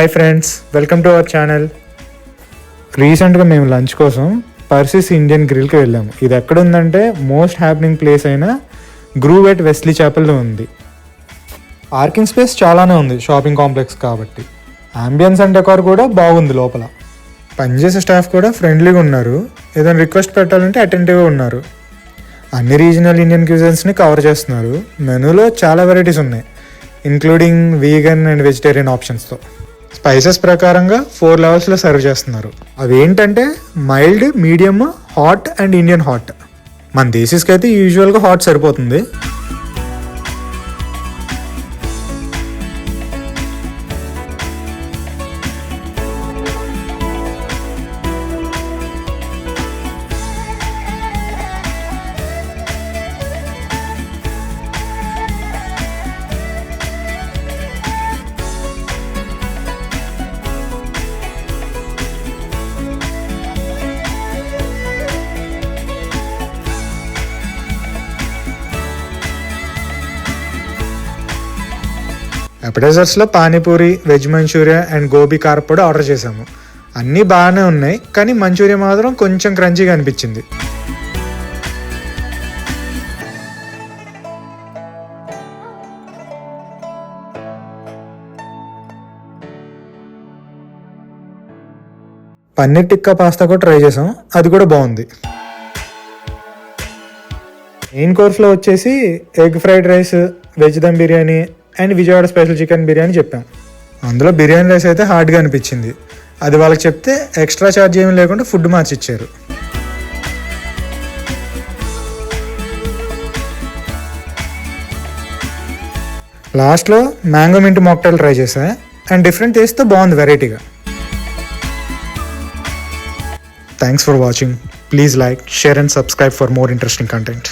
Hi friends, welcome to our channel. రీసెంట్గా మేము lunch కోసం పర్సిస్ ఇండియన్ గ్రిల్కి వెళ్ళాము. ఇది ఎక్కడుందంటే మోస్ట్ హ్యాపెనింగ్ ప్లేస్ అయిన గ్రూవెట్ వెస్లీ చాపెల్లో ఉంది. పార్కింగ్ స్పేస్ చాలానే ఉంది షాపింగ్ కాంప్లెక్స్ కాబట్టి. అంబియన్స్ అండ్ డెకార్ కూడా బాగుంది. లోపల పనిచేసే స్టాఫ్ కూడా ఫ్రెండ్లీగా ఉన్నారు. ఏదైనా రిక్వెస్ట్ పెట్టాలంటే అటెంటివ్గా ఉన్నారు. అన్ని రీజనల్ ఇండియన్ క్యూజన్స్ని కవర్ చేస్తున్నారు. మెనూలో చాలా వెరైటీస్ ఉన్నాయి, ఇంక్లూడింగ్ వీగన్ అండ్ వెజిటేరియన్ ఆప్షన్స్తో. స్పైసెస్ ప్రకారంగా 4 లెవెల్స్లో సర్వ్ చేస్తున్నారు. అవి ఏంటంటే mild, medium, hot and Indian hot. మన దేశీస్కి అయితే యూజువల్గా హాట్ సరిపోతుంది. అపెటైజర్స్లో panipuri, veg manchuria and gobi కారపొడి ఆర్డర్ చేసాము. అన్నీ బాగానే ఉన్నాయి, కానీ మంచూరియా మాత్రం కొంచెం క్రంచీగా అనిపించింది. పన్నీర్ టిక్కా పాస్తా కూడా ట్రై చేసాం, అది కూడా బాగుంది. మెయిన్ కోర్స్లో వచ్చేసి egg fried rice, veg dum biryani and Vijayawada special chicken biryani చెప్పాం. అందులో బిర్యానీ రైస్ అయితే హార్డ్గా అనిపించింది. అది వాళ్ళకి చెప్తే ఎక్స్ట్రా ఛార్జ్ ఏమీ లేకుండా ఫుడ్ మార్చిచ్చారు. లాస్ట్లో మ్యాంగో మింట్ మాక్టైల్ ట్రై చేసా అండ్ డిఫరెంట్ టేస్ట్తో బాగుంది, వెరైటీగా. Thanks for watching. Please like, share and subscribe for more interesting content.